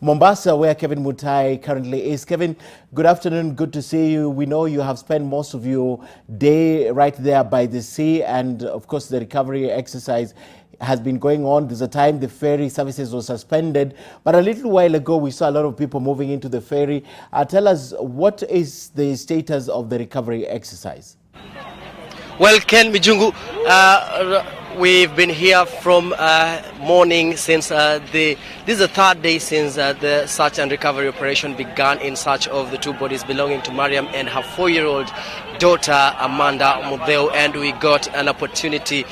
Mombasa, where Kevin Mutai currently is. Kevin, good afternoon. Good to see you. We know you have spent most of your day right there by the sea, and of course the recovery exercise has been going on. There's a time the ferry services were suspended, but a little while ago we saw a lot of people moving into the ferry. Tell us, what is the status of the recovery exercise? Well, Ken Mijungu, we've been here from morning since this is the third day since the search and recovery operation began in search of the two bodies belonging to Mariam and her 4-year-old daughter Amanda Mudeo, and we got an opportunity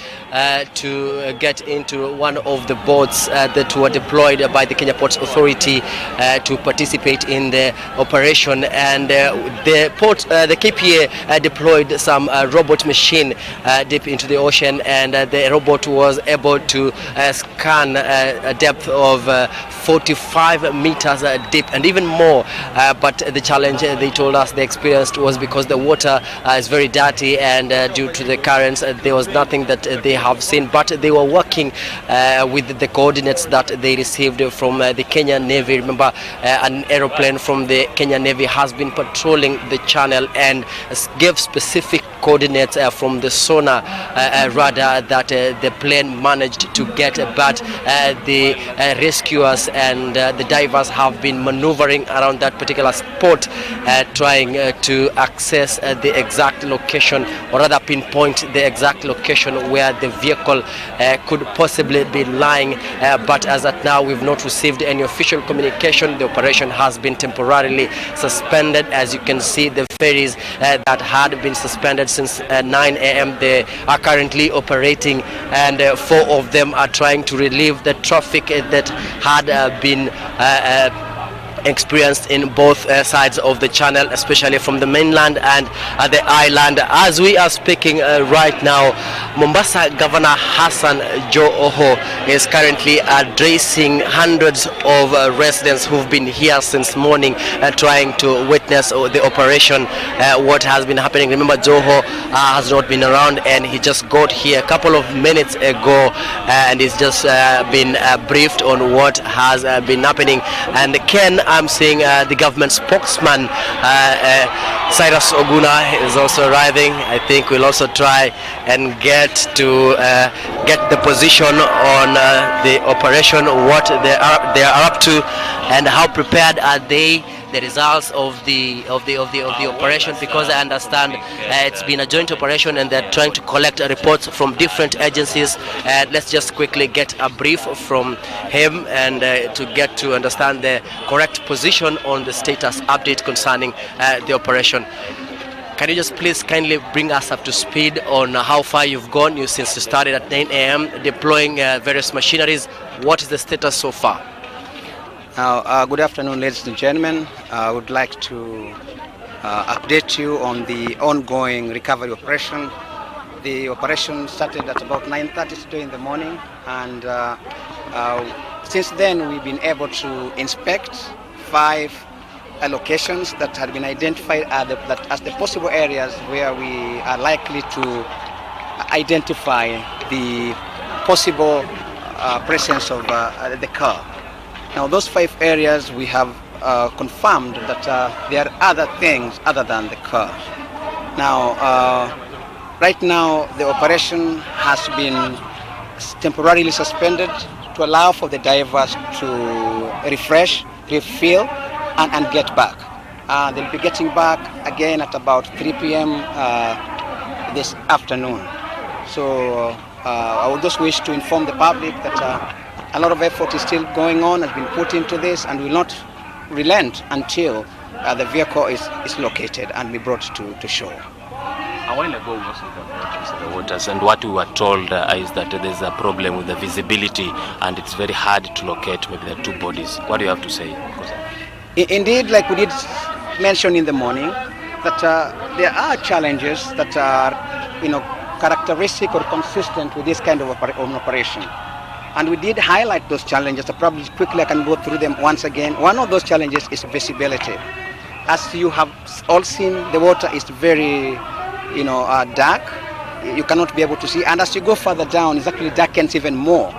to get into one of the boats that were deployed by the Kenya Ports Authority to participate in the operation, and the KPA deployed some robot machine deep into the ocean, and the robot was able to scan a depth of 45 meters deep and even more, but the challenge they told us they experienced was because the water is very dirty, and due to the currents there was nothing that they have seen, but they were working with the coordinates that they received from the Kenya Navy. Remember, an aeroplane from the Kenya Navy has been patrolling the channel and gave specific coordinates from the sonar radar that the plane managed to get, but the rescuers and the divers have been maneuvering around that particular spot, trying to access the exact location, or rather pinpoint the exact location where the vehicle could possibly be lying, but as at now we've not received any official communication. The operation has been temporarily suspended. As you can see, the ferries that had been suspended since 9 a.m. they are currently operating, and 4 of them are trying to relieve the traffic that had been experienced in both sides of the channel, especially from the mainland and the island. As we are speaking right now, Mombasa Governor Hassan Joe Oho is currently addressing hundreds of residents who've been here since morning, trying to witness the operation, what has been happening. Remember, Joho has not been around, and he just got here a couple of minutes ago, and he's just been briefed on what has been happening. And Ken, I'm seeing the government spokesman Cyrus Oguna is also arriving. I think we'll also try and get the position on the operation, what they are up to, and how prepared are they, the results of the operation, because I understand it's been a joint operation and they're trying to collect reports from different agencies. Let's just quickly get a brief from him and to get to understand the correct position on the status update concerning the operation. Can you just please kindly bring us up to speed on how far you've gone since you started at 9 a.m. deploying various machineries? What is the status so far? Good afternoon, ladies and gentlemen. I would like to update you on the ongoing recovery operation. The operation started at about 9:30 today in the morning, and since then we've been able to inspect 5 locations that had been identified as the possible areas where we are likely to identify the possible presence of the car. Now, those 5 areas we have confirmed that there are other things other than the car. Now, right now the operation has been temporarily suspended to allow for the divers to refresh, refill, and get back. They'll be getting back again at about 3 p.m. This afternoon. So I would just wish to inform the public that a lot of effort is still going on, has been put into this, and will not relent until the vehicle is located and be brought to shore. A while ago we also got the waters, and what we were told is that there's a problem with the visibility and it's very hard to locate maybe the 2 bodies. What do you have to say? Indeed, like we did mention in the morning, that there are challenges that are characteristic or consistent with this kind of operation. And we did highlight those challenges. Probably quickly I can go through them once again. One of those challenges is visibility. As you have all seen, the water is very dark. You cannot be able to see. And as you go further down, it actually darkens even more.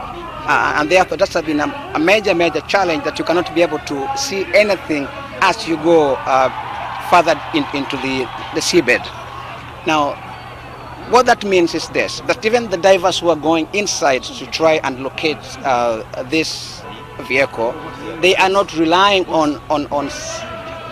and therefore that's been a major challenge, that you cannot be able to see anything as you go further into the seabed. Now, what that means is this, that even the divers who are going inside to try and locate this vehicle, they are not relying on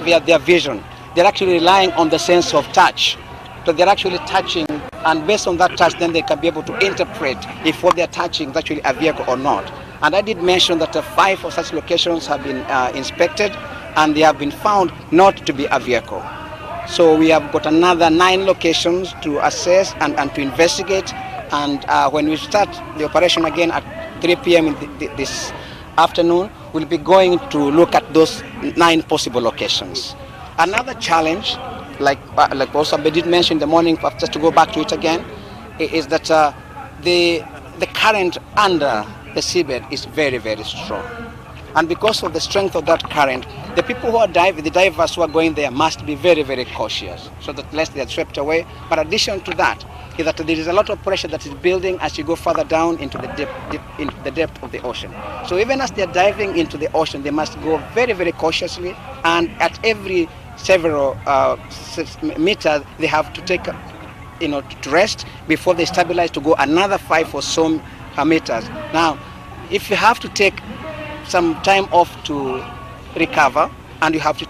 their vision. They're actually relying on the sense of touch. So they're actually touching, and based on that touch, then they can be able to interpret if what they're touching is actually a vehicle or not. And I did mention that 5 of such locations have been inspected, and they have been found not to be a vehicle. So we have got another 9 locations to assess and to investigate. And when we start the operation again at 3 p.m. this afternoon, we'll be going to look at those 9 possible locations. Another challenge, like also I did mention in the morning, just to go back to it again, is that the current under the seabed is very strong. And because of the strength of that current, the people who are diving, the divers who are going there, must be very cautious, so that lest they are swept away. But in addition to that, is that there is a lot of pressure that is building as you go further down into the depth of the ocean. So even as they are diving into the ocean, they must go very cautiously, and at every several meters, they have to take to rest before they stabilize to go another 5 or so meters. Now, if you have to take some time off to recover, and you have to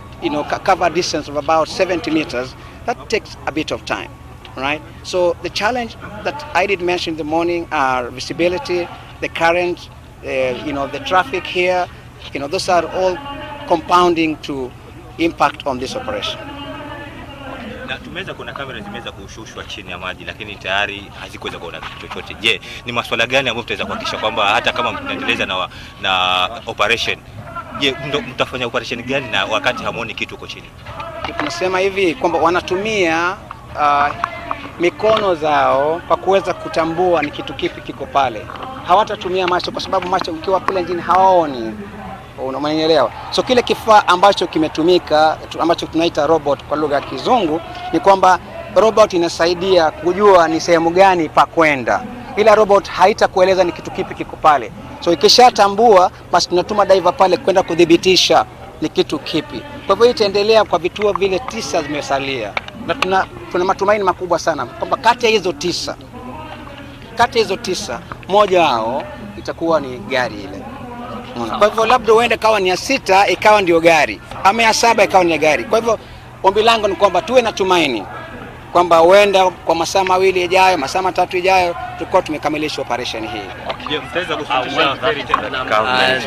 cover a distance of about 70 meters, that takes a bit of time, right? So the challenge that I did mention in the morning are visibility, the current, the traffic here, those are all compounding to impact on this operation. Na tumeweza kuna kamera zimeweza kushushwa chini ya maji, lakini tayari hazikuweza kuona kitu chochote. Je, ni masuala gani ambayo tutaweza kuhakikisha kwamba hata kama mnaendeleza na operation, je, mtafanya operation gani na wakati hamuoni kitu huko chini? Tunasema hivi kwamba wanatumia mikono zao kwa kuweza kutambua ni kitu kipi kiko pale. Hawatatumia macho, kwa sababu macho ukiwa kule chini hawaoni. Unanielewa? So kile kifaa ambacho kimetumika, ambacho tunaita robot kwa lugha ya Kizungu, ni kwamba robot inasaidia kujua ni sehemu gani pa kwenda. Ila robot haitakueleza ni kitu kipi kiko pale. So ikishatambua, basi tunatuma diver pale kwenda kudhibitisha ni kitu kipi. Kwa hivyo itaendelea kwa vituo vile 9 zimesalia. Na tuna matumaini makubwa sana kwamba kati ya hizo 9 moja wao itakuwa ni gari ile. Kwa hivyo labda uende kawa ni ya 6 ikawa ndio gari, ama ya 7 ikawa ni gari. Kwa hivyo ombi langu ni kwamba tuwe na tumaini kwamba huenda kwa masaa 2 ijayo, masaa 3 ijayo tutakuwa tumekamilisha operation hii.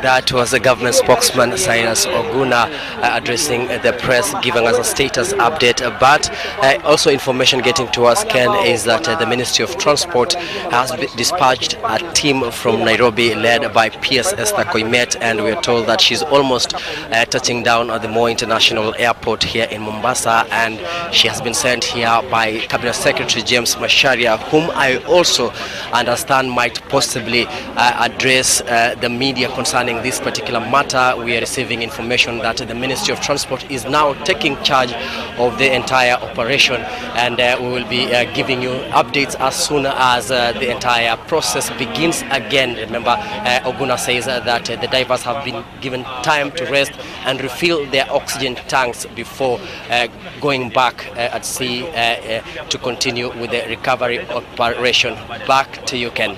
That was the government spokesman Cyrus Oguna addressing the press, giving us a status update. But also information getting to us, Ken, is that the Ministry of Transport has dispatched a team from Nairobi led by PS Esther Koimet, and we are told that she's almost touching down at the Moi International Airport here in Mombasa, and she has been sent here by Cabinet Secretary James Macharia, whom I also understand might possibly address the media concerning this particular matter. We are receiving information that the Ministry of Transport is now taking charge of the entire operation, and we will be giving you updates as soon as the entire process begins again. Remember, Oguna says that the divers have been given time to rest and refill their oxygen tanks before going back at sea to continue with the recovery operation. Back to you, Ken.